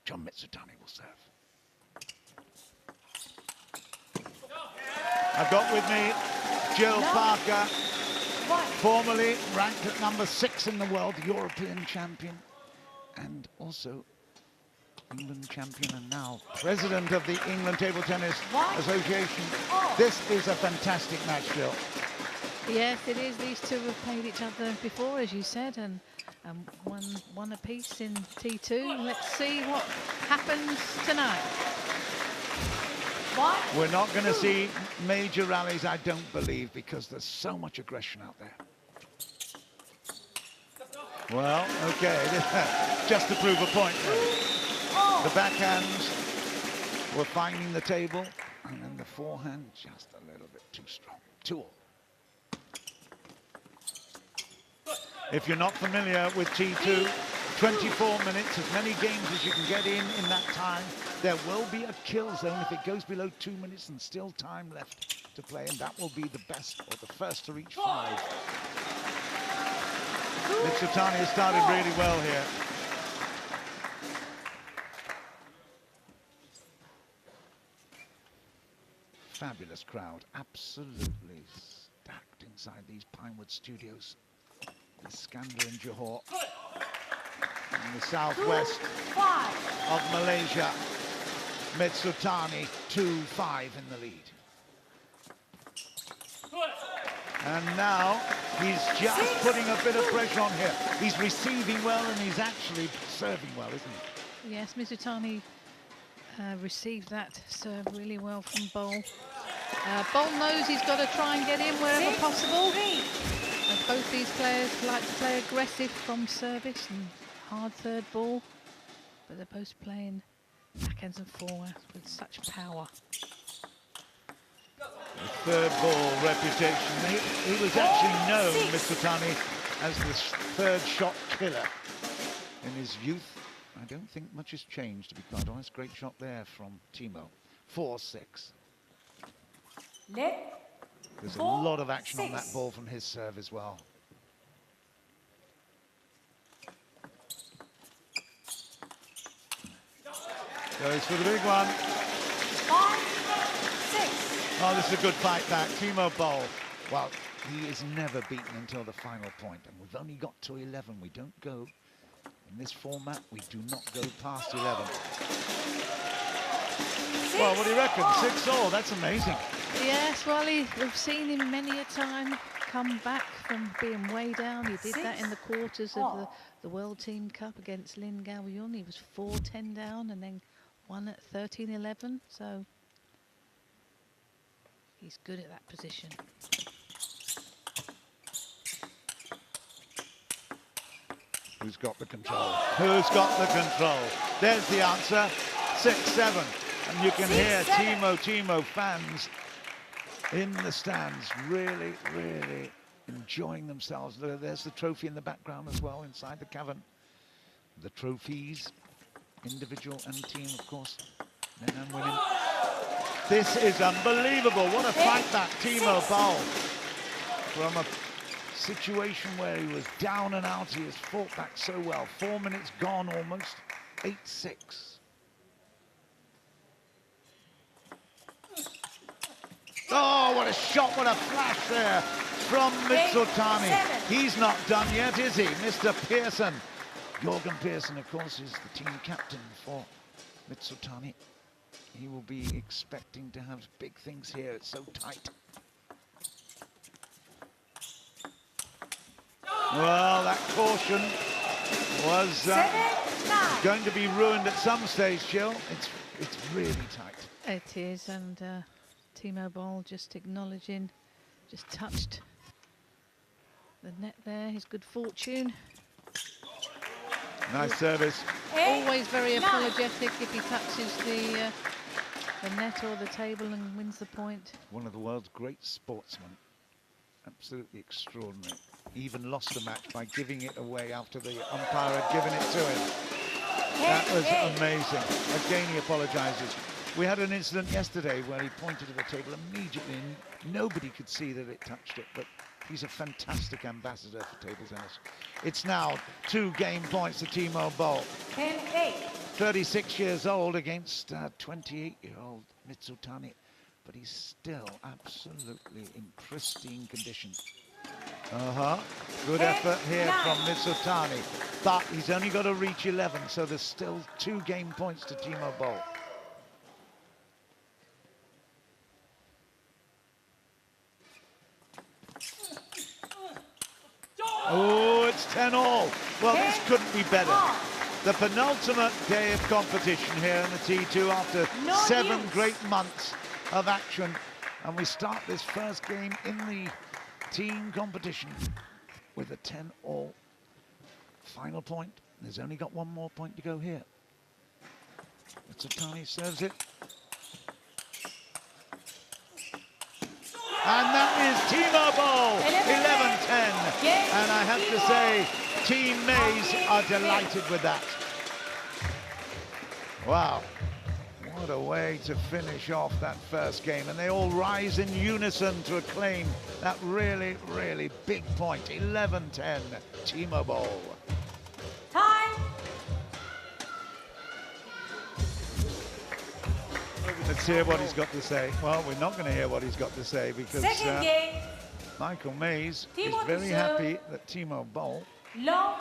Jun MIZUTANI will serve. I've got with me Jill Parker, formerly ranked at number 6 in the world, European champion, and also England champion, and now president of the England Table Tennis Association. This is a fantastic match, Jill. Yes, it is. These two have played each other before, as you said, and one apiece in T2. Let's see what happens tonight. We're not going to see major rallies, I don't believe, because there's so much aggression out there. Well, okay, just to prove a point. The backhands were finding the table, and then the forehand just a little bit too strong. 2-all. If you're not familiar with T2, 24 minutes, as many games as you can get in that time. There will be a kill zone if it goes below 2 minutes and still time left to play, and that will be the best or the first to reach 5. MIZUTANI has started really well here. Fabulous crowd, absolutely stacked inside these Pinewood studios. Iskandar and Johor in the southwest of Malaysia. MIZUTANI 2-5 in the lead. And now he's just putting a bit of pressure on here. He's receiving well and he's actually serving well, isn't he? Yes, MIZUTANI received that serve really well from Boll. Boll knows he's got to try and get in wherever possible. Both these players like to play aggressive from service and hard third ball, but they're both playing backhands and forehands with such power. The third ball reputation. He was actually known, MIZUTANI, as the third shot killer in his youth. I don't think much has changed, to be quite honest. Great shot there from Timo. 4-6. There's a lot of action on that ball from his serve as well. Goes for the big one. 5-6. Oh, this is a good fight back. Timo BOLL. Well, he is never beaten until the final point, and we've only got to 11. We don't go, in this format, we do not go past 11. Well, what do you reckon? 6-all, that's amazing. Yes, well, we've seen him many a time come back from being way down. He did that in the quarters of the World Team Cup against Lin Gaoyun. He was 4-10 down and then won at 13-11. So he's good at that position. Who's got the control? Who's got the control? There's the answer. 6-7. And you can hear Timo fans in the stands really, really enjoying themselves. There's the trophy in the background as well, inside the cavern. The trophies, individual and team, of course, men and women. This is unbelievable. What a fight back, Timo BOLL. From a situation where he was down and out, he has fought back so well. 4 minutes gone almost. 8-6. Oh, what a shot, what a flash there from MIZUTANI. He's not done yet, is he? Mr. Pearson. Jorgen Pearson, of course, is the team captain for MIZUTANI. He will be expecting to have big things here. It's so tight. Well, that caution was going to be ruined at some stage, Jill. It's really tight. It is, and Timo BOLL just acknowledging, just touched the net there, his good fortune. Nice service. Always very apologetic if he touches the net or the table and wins the point. One of the world's great sportsmen. Absolutely extraordinary. He even lost a match by giving it away after the umpire had given it to him. That was amazing. Again, he apologizes. We had an incident yesterday where he pointed to the table immediately and nobody could see that it touched it, but He's a fantastic ambassador for table tennis. It's now 2 game points to Timo Boll. 10-8. 36 years old against 28-year-old Mizutani, but he's still absolutely in pristine condition. Good effort here from Mizutani, but he's only got to reach 11, so there's still 2 game points to Timo Boll. Oh, it's 10-all. Well, this couldn't be better. The penultimate day of competition here in the T2 after 7 great months of action. And we start this first game in the team competition with a 10-all final point. There's only got 1 more point to go here. Mizutani serves it. And that is Timo Boll, 11-10. And I have to say, Team Maze are delighted with that. Wow, what a way to finish off that first game. And they all rise in unison to acclaim that really, really big point. 11-10, Timo Boll. Time. Let's hear what he's got to say. Well, we're not going to hear what he's got to say because Michael Mays is very happy that Timo Boll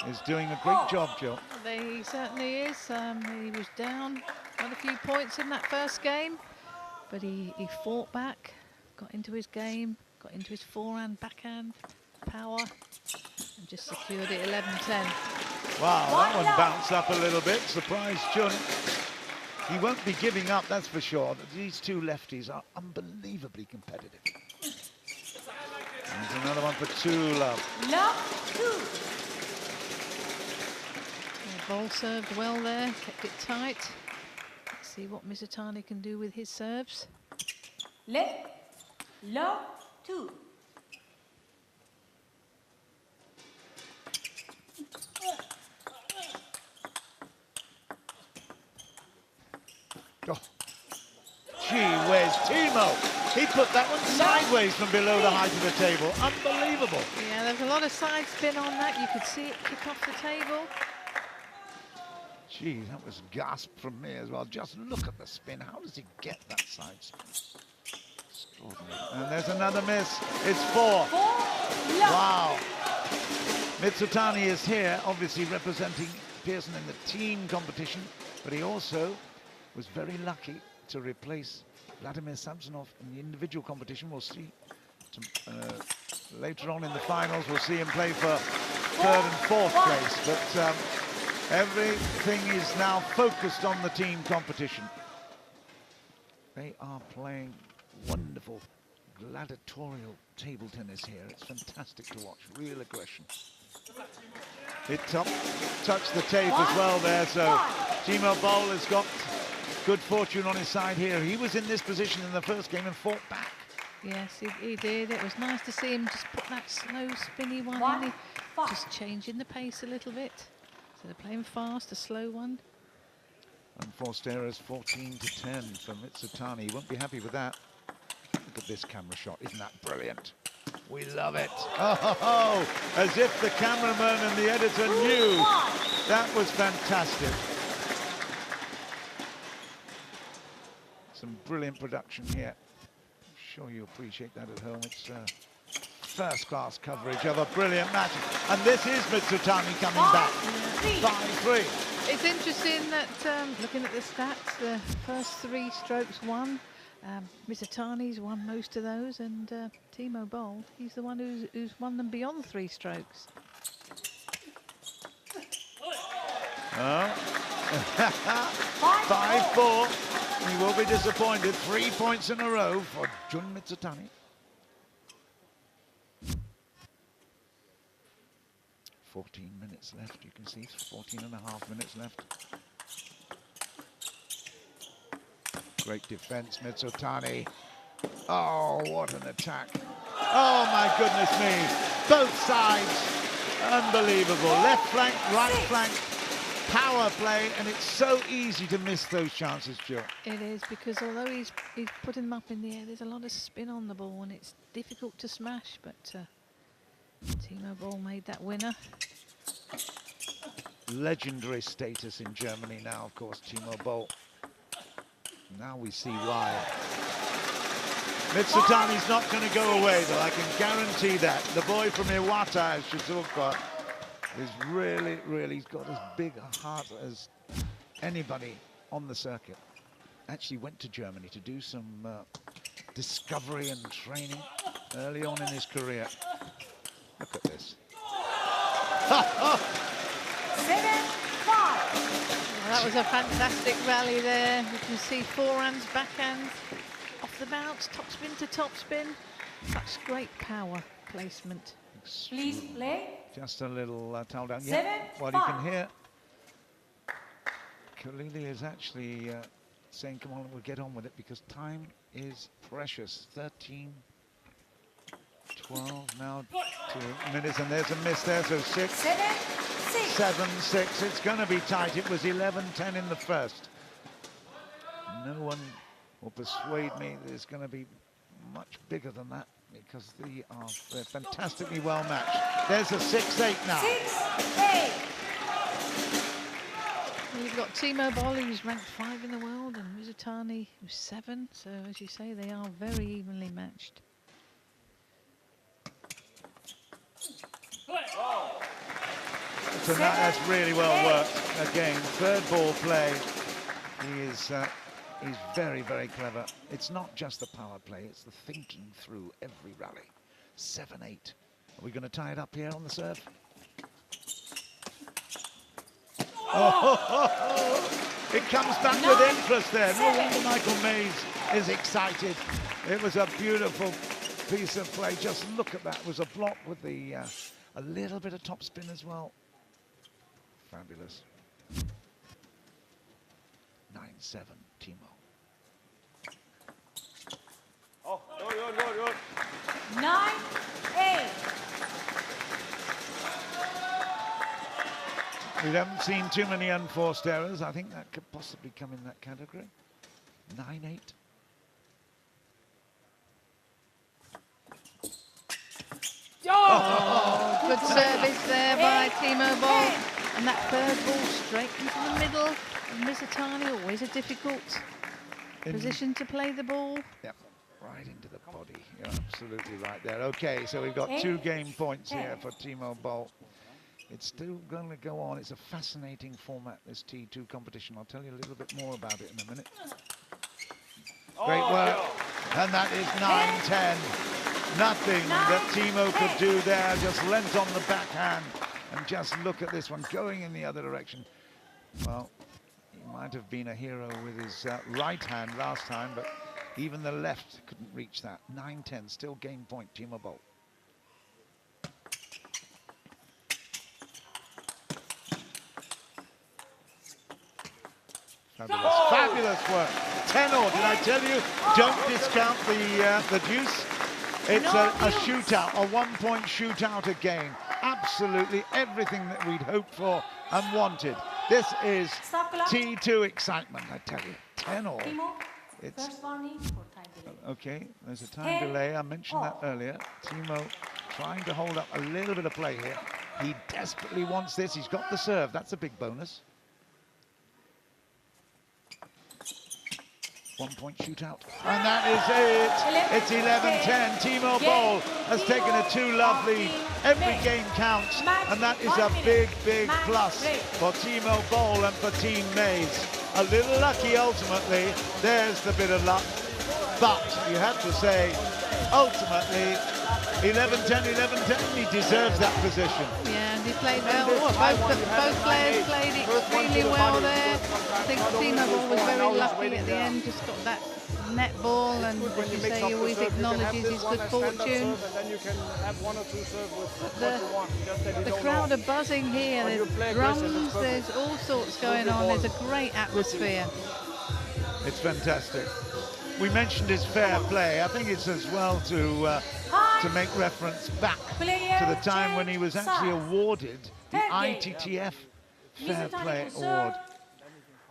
is doing a great job, Jill. He certainly is. He was down quite a few points in that first game, but he fought back, got into his game, got into his forehand, backhand, power, and just secured it 11-10. Wow, that one bounced up a little bit. Surprised Jun. He won't be giving up, that's for sure. These 2 lefties are unbelievably competitive. There's another one for 2, love. Love 2. Boll served well there, kept it tight. Let's see what Mizutani can do with his serves. Love 2. Oh. Gee whiz, Timo! He put that one sideways from below the height of the table. Unbelievable. Yeah, there's a lot of side spin on that. You could see it kick off the table. Gee, that was gasp from me as well. Just look at the spin. How does he get that side spin? Extraordinary. And there's another miss. It's 4. Wow. Mizutani is here, obviously representing Pearson in the team competition, but he also was very lucky to replace Vladimir Samsonov in the individual competition. We'll see later on in the finals. We'll see him play for 3rd and 4th place, but everything is now focused on the team competition. They are playing wonderful gladiatorial table tennis here. It's fantastic to watch, real aggression. It touched the tape as well there, so Timo Boll has got good fortune on his side here. He was in this position in the first game and fought back. Yes, he did. It was nice to see him just put that slow, spinny one in. Just changing the pace a little bit. So they're playing fast, a slow one. Unforced errors, 14-10 for Mizutani. He won't be happy with that. Look at this camera shot. Isn't that brilliant? We love it. Oh, as if the cameraman and the editor knew. That was fantastic. Some brilliant production here. I'm sure you appreciate that at home. It's first-class coverage of a brilliant match. And this is Mizutani coming back. 5-3. It's interesting that, looking at the stats, the first 3 strokes won. Mizutani's won most of those, and Timo Boll, he's the one who's won them beyond 3 strokes. 5-4. He will be disappointed. 3 points in a row for Jun Mizutani. 14 minutes left, you can see, 14.5 minutes left. Great defense, Mizutani. Oh, what an attack. Oh, my goodness me. Both sides, unbelievable. Left flank, right flank, power play, and it's so easy to miss those chances, Jill. It is, because although he's putting them up in the air, there's a lot of spin on the ball, and it's difficult to smash, but Timo Boll made that winner. Legendary status in Germany now, of course, Timo Boll. Now we see why. Mizutani's not going to go away, though, I can guarantee that. The boy from Iwata, Shizuoka, is really, he's got as big a heart as anybody on the circuit. Actually went to Germany to do some discovery and training early on in his career. Look at this. 7-5. Well, that was a fantastic rally there. You can see forehands, backhands, off the bounce, topspin to topspin. Such great power placement. Please play. Just a little towel down. 7-5. Well, you can hear Khalili is actually saying, come on, we'll get on with it because time is precious. 13, 12, now 2 minutes, and there's a miss there, so 6, 7, 6. It's going to be tight. It was 11-10 in the first. No one will persuade me that it's going to be much bigger than that because they're fantastically well matched. There's a 6-8 now. 6-8. Well, you've got Timo Boll, who's ranked 5 in the world, and Mizutani, who's 7. So, as you say, they are very evenly matched. So that's really well worked. Again, third ball play. He's very clever. It's not just the power play, it's the thinking through every rally. 7-8. Are we going to tie it up here on the serve? Oh, it comes back with interest there. No wonder Michael Mays is excited. It was a beautiful piece of play. Just look at that. It was a block with the a little bit of topspin as well. Fabulous. 9-7, Timo. Oh, good. 9-8. We haven't seen too many unforced errors. I think that could possibly come in that category. 9-8. Oh, good service there by Timo Boll. And that third ball straight into the middle of Mizutani. Always a difficult position to play the ball. Yep, right into the body. You're absolutely right there. Okay, so we've got 2 game points here for Timo Boll. It's still going to go on. It's a fascinating format, this T2 competition. I'll tell you a little bit more about it in a minute. Great work. And that is 9-10. Nothing that Timo could do there. Just lent on the backhand. And just look at this one going in the other direction. Well, he might have been a hero with his right hand last time, but even the left couldn't reach that. 9-10, still game point, Timo Boll. Fabulous work. 10-all, did I tell you? Don't discount the deuce. It's a shootout, a 1-point shootout again. Absolutely everything that we'd hoped for and wanted. This is T2 excitement, I tell you. 10-all. It's okay. There's a time delay. I mentioned that earlier. Timo trying to hold up a little bit of play here. He desperately wants this. He's got the serve. That's a big bonus. 1-point shootout. And that is it. It's 11-10. Timo Boll has taken a 2-love lead. Every game counts. And that is a big plus for Timo Boll and for Team Mays. A little lucky ultimately. There's the bit of luck. But you have to say, ultimately, 11-10, 11-10. He deserves that position. Yeah, and he played well. Both players played extremely well there. I think Timo Boll was very lucky at the end, just got that net ball, and as you say, he always acknowledges his good fortune. The crowd are buzzing here. There's drums, there's all sorts going on. There's a great atmosphere. It's fantastic. We mentioned his fair play. I think it's as well to make reference back to the time when he was actually awarded the ITTF Fair Play Award.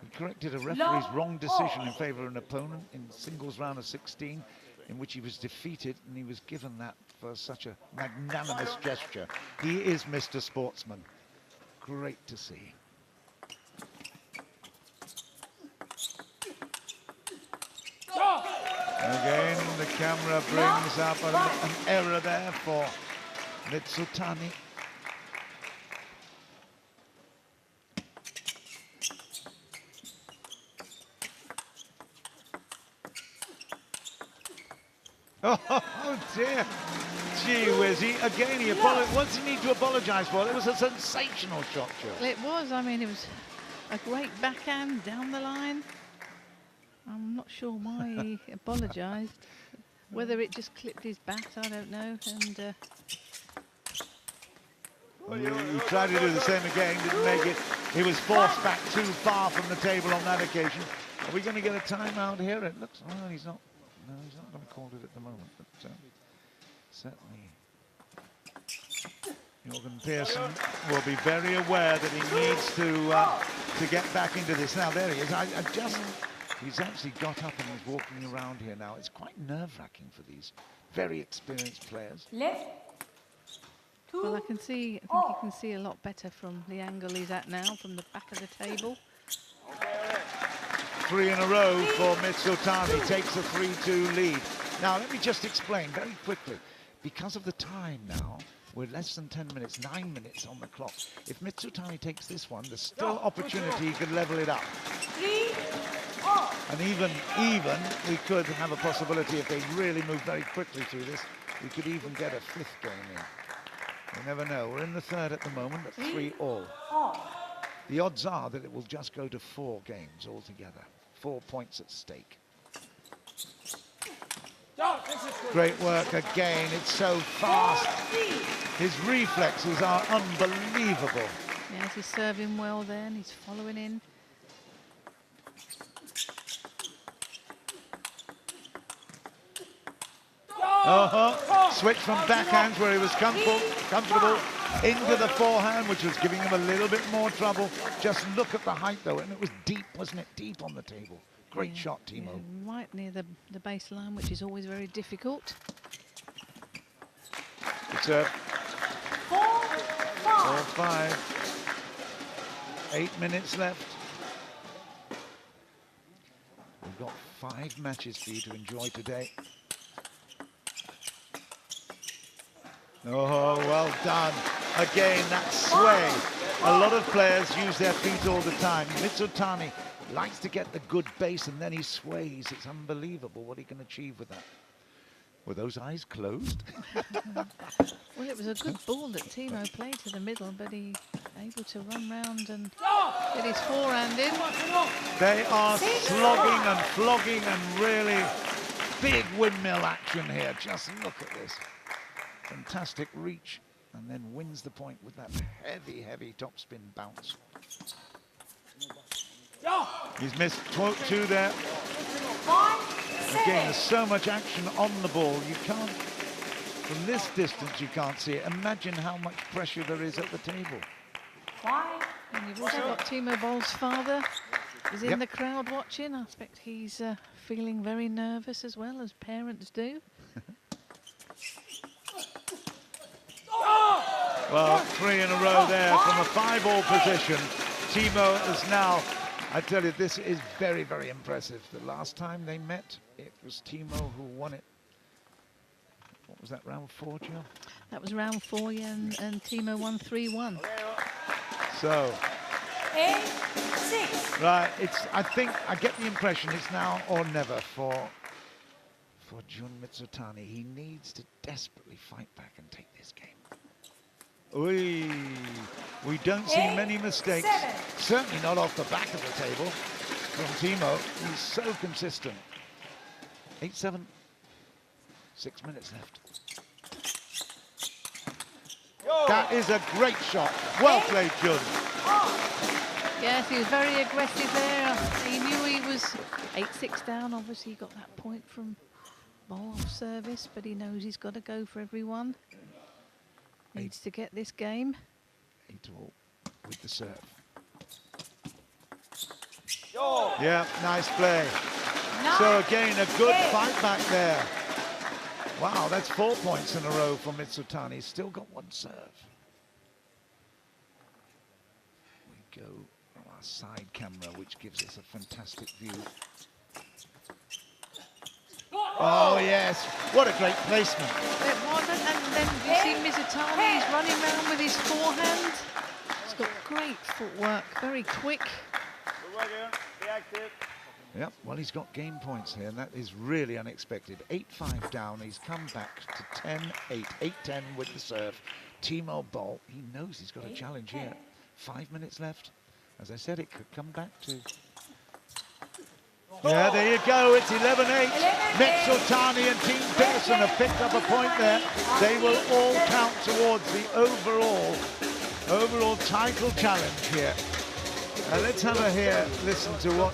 He corrected a referee's wrong decision in favour of an opponent in singles round of 16. in which he was defeated, and he was given that for such a magnanimous gesture. He is Mr. Sportsman. Great to see. Again, the camera brings up an error there for Mizutani. Oh dear. Gee whiz. Again, what's he need to apologise for? It was a sensational shot, Jill. It was. I mean, it was a great backhand down the line. I'm not sure why he apologised. Whether it just clipped his bat, I don't know. And he tried to do the same again, didn't make it. He was forced back too far from the table on that occasion. Are we going to get a timeout here? It looks. Oh, he's not. No, he's not going to call it at the moment. But certainly, Jorgen Pearson will be very aware that he needs to get back into this. Now there he is. He's actually got up and he's walking around here now. It's quite nerve-wracking for these very experienced players. Left. well, I think you can see a lot better from the angle he's at now, from the back of the table. 3 in a row for Mizutani, takes a 3-2 lead. Now, let me just explain very quickly. Because of the time now, we're less than 10 minutes, 9 minutes on the clock. If Mizutani takes this one, there's still opportunity he could level it up. And even we could have a possibility, if they really move very quickly through this, we could even get a 5th game in. You never know. We're in the 3rd at the moment at 3-all. The odds are that it will just go to 4 games altogether. 4 points at stake. Great work again. It's so fast. His reflexes are unbelievable. Yes, he's serving well there and he's following in. Switch from backhands where he was comfortable into the forehand, which was giving him a little bit more trouble. Just look at the height, though, and it was deep, wasn't it? Deep on the table. Great shot, Timo. Yeah, right near the baseline, which is always very difficult. It's a 4-5. 8 minutes left. We've got 5 matches for you to enjoy today. Oh, well done. Again, that sway. A lot of players use their feet all the time. Mizutani likes to get the good base and then he sways. It's unbelievable what he can achieve with that. Were those eyes closed? Well, it was a good ball that Timo played to the middle, but he able to run round and get his forehand in. They are slogging and flogging and really big windmill action here. Just look at this. Fantastic reach, and then wins the point with that heavy, heavy topspin bounce. He's missed 2 there. Again, there's so much action on the ball. You can't, from this distance, you can't see it. Imagine how much pressure there is at the table. And you've also got Timo Boll's father is in the crowd watching. I expect he's feeling very nervous as well, as parents do. Well, 3 in a row there from a 5-all position. Timo is now, I tell you, this is very, very impressive. The last time they met, it was Timo who won it. What was that, round 4, Jill? That was round 4, yeah, and Timo won 3-1. So, 8-6. right, I get the impression it's now or never for Jun MIZUTANI. He needs to desperately fight back and take this game. We don't see many mistakes, certainly not off the back of the table from Timo. He's so consistent. 8-7, 6 minutes left. That is a great shot. Well played, Jun. Yes, he was very aggressive there. He knew he was 8-6 down. Obviously, he got that point from Boll off service, but he knows he's got to go for everyone. Needs to get this game. 8-all with the serve. Yeah, nice play. So again, a good fight back there. Wow, that's 4 points in a row for Mizutani. He's still got one serve. We go from our side camera, which gives us a fantastic view. Oh, yes. What a great placement. It wasn't, and then you see Mizutani, he's running around with his forehand. He's got great footwork, very quick. Good work, Jun. Be active. Yep, well, he's got game points here, and that is really unexpected. 8-5 down, he's come back to 10-8, 8-10 with the serve. Timo BOLL, he knows he's got a challenge here. 5 minutes left. As I said, it could come back to... Yeah, there you go, it's 11-8. Mizutani and Team Pearson have picked up a point there. They will all count towards the overall title challenge here. Let's have a here, listen to what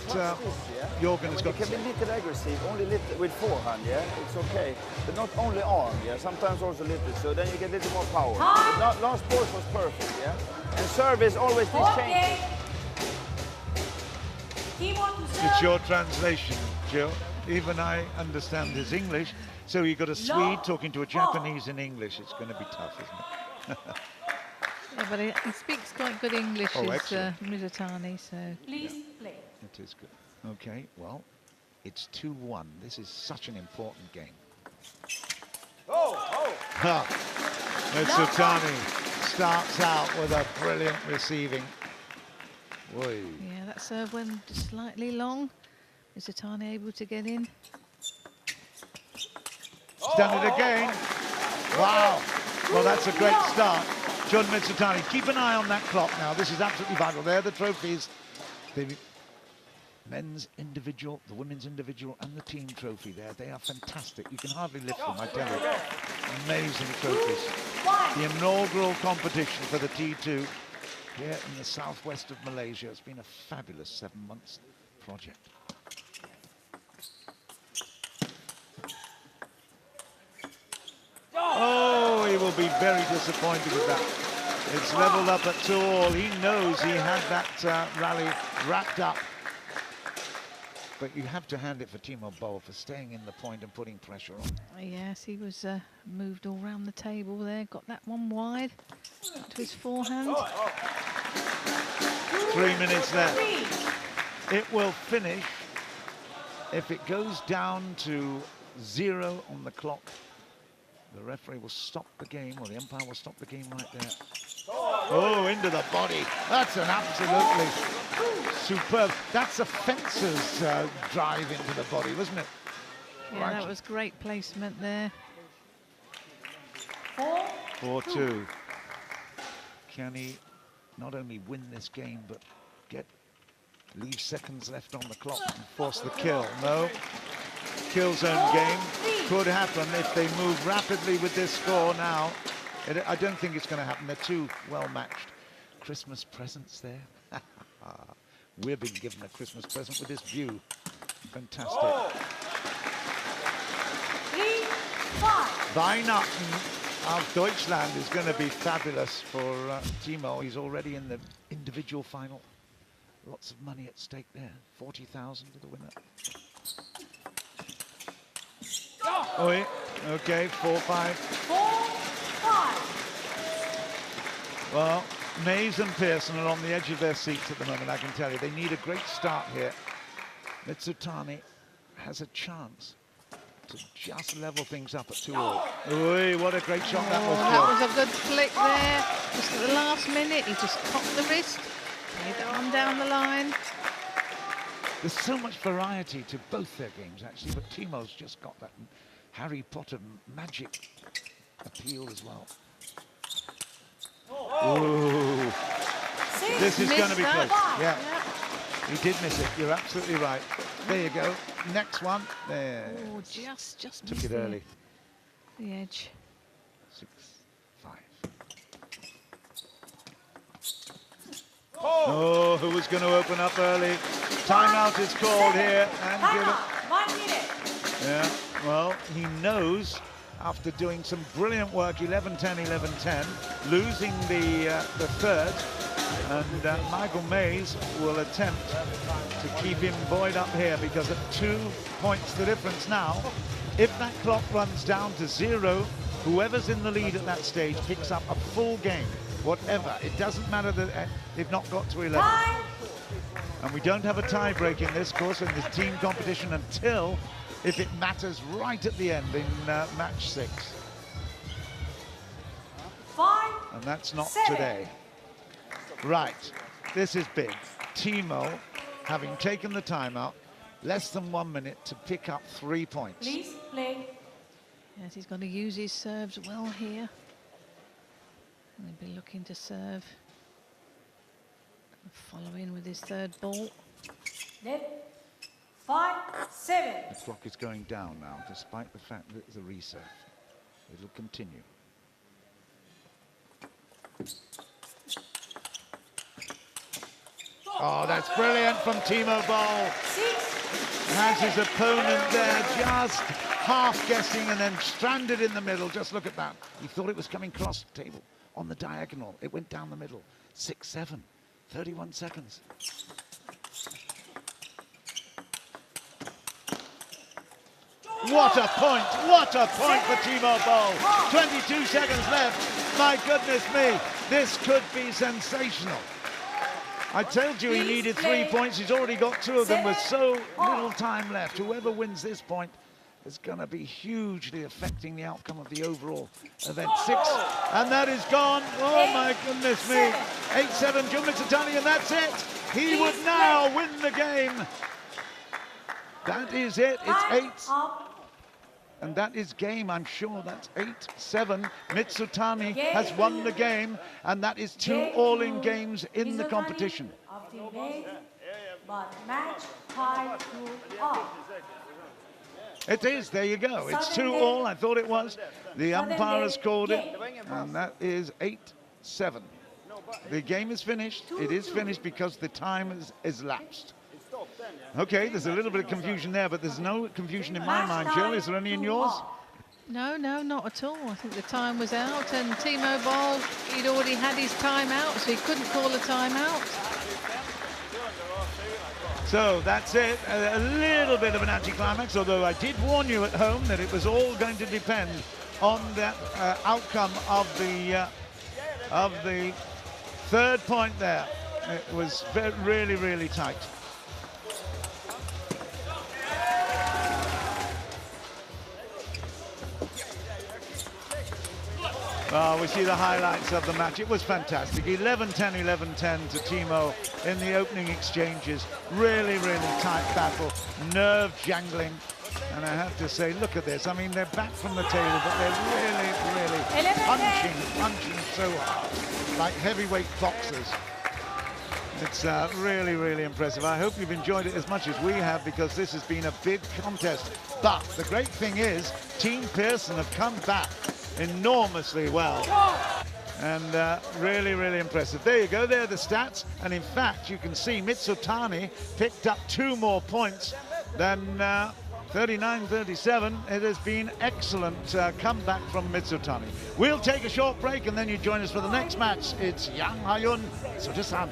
Jorgen has got to It say. can be little aggressive, only little with forehand, yeah? It's okay. But not only arm, yeah? Sometimes also little, so then you get a little more power. But last ball was perfect, yeah? And serve is always this change. It's your translation, Jill. Even I understand his English. So you've got a Swede talking to a Japanese in English. It's going to be tough, isn't it? Yeah, but he speaks quite good English, Mizutani, so... Please play. It is good. Okay, well, it's 2-1. This is such an important game. Ha! Mizutani starts out with a brilliant receiving. Oy. Yeah, that serve went slightly long. Mizutani able to get in. He's done it again. Wow. Well, that's a great start. Jun MIZUTANI, keep an eye on that clock now. This is absolutely vital. There are the trophies. The men's individual, the women's individual, and the team trophy there. They are fantastic. You can hardly lift them, I tell you. Amazing trophies. The inaugural competition for the T2 here in the southwest of Malaysia. It's been a fabulous 7 months project. Oh, he will be very disappointed with that. It's leveled up at 2-all. He knows he had that rally wrapped up. But you have to hand it for Timo BOLL for staying in the point and putting pressure on. Yes, he was moved all round the table there. Got that one wide to his forehand. 3 minutes left. It will finish if it goes down to 0 on the clock. The referee will stop the game, or the umpire will stop the game right there. Oh, into the body. That's an absolutely superb. That's a fencer's drive into the body, wasn't it? Yeah, that was great placement there. 4-2. Can he not only win this game, but leave seconds left on the clock and force the kill? No. Kill zone game could happen if they move rapidly with this score now. I don't think it's going to happen. They're too well matched. Christmas presents there. We've been given a Christmas present with this view. Fantastic. Weihnachten of Deutschland is going to be fabulous for Timo. He's already in the individual final. Lots of money at stake there. 40,000 to the winner. Oh, yeah. Okay, 4-5. 4-5. Well, Mays and Pearson are on the edge of their seats at the moment, I can tell you. They need a great start here. Mizutani has a chance to just level things up at 2-all. Oi, what a great shot that was. That was a good flick there. Just at the last minute, he just cocked the wrist. Played that one down the line. There's so much variety to both their games, actually, but Timo's just got that Harry Potter magic appeal as well. Ooh. This is going to be close. Yeah. He did miss it. You're absolutely right. There you go. Next one. There. Oh, just took it early. The edge. 6-5. Oh, who was going to open up early? Timeout is called here. And give it. 1 minute. Yeah, well, he knows after doing some brilliant work, 11-10, 11-10, losing the third, And Michael Mays will attempt to keep him buoyed up here, because at 2 points the difference now, if that clock runs down to 0, whoever's in the lead at that stage picks up a full game, whatever. It doesn't matter that they've not got to 11. And we don't have a tie break in this course, in this team competition, until if it matters right at the end in match 6. 5, And that's not 7. today. Right, this is big. Timo, having taken the timeout, less than 1 minute to pick up 3 points. Please play. Yes, he's going to use his serves well here. And he'll be looking to serve. Follow in with his third ball. Net. 5, 7. The clock is going down now, despite the fact that it's a reset. It'll continue. Oh, that's brilliant from Timo BOLL. 6. Has his opponent there just half guessing and then stranded in the middle. Just look at that. He thought it was coming cross table on the diagonal. It went down the middle. 6-7, 31 seconds. What a point for Timo BOLL. 22 seconds left. My goodness me, this could be sensational. I told you he needed 3 points. He's already got 2 of them with so little time left. Whoever wins this point is going to be hugely affecting the outcome of the overall event. 6, and that is gone. Oh my goodness me. 8-7, Jun MIZUTANI, and that's it. He would now win the game. That is it. It's 8. And that is game, I'm sure. That's 8-7. MIZUTANI has won the game, and that is 2 all-in games in the competition. But match tie to off. It is, there you go. It's 2 all, I thought it was. The umpire has called it, and that is 8-7. The game is finished. It is finished because the time is lapsed. Okay, there's a little bit of confusion there, but there's no confusion in my mind. Jill, is there any in yours? No, not at all. I think the time was out, and Timo BOLL, he'd already had his time out, so he couldn't call a timeout. So that's it. A little bit of an anticlimax, although I did warn you at home that it was all going to depend on that outcome of the third point there. It was really, really tight. Oh, we see the highlights of the match. It was fantastic. 11-10, 11-10 to Timo in the opening exchanges. Really, really tight battle. Nerve jangling. And I have to say, look at this. I mean, they're back from the table, but they're really, really punching so hard, like heavyweight boxers. It's really, really impressive. I hope you've enjoyed it as much as we have, because this has been a big contest. But the great thing is, Team Pearson have come back enormously well, and really, really impressive. There you go, there are the stats, and in fact you can see MIZUTANI picked up 2 more points than 39-37. It has been excellent comeback from MIZUTANI. We'll take a short break and then you join us for the next match. It's Yang Ha-yun, Sutasan.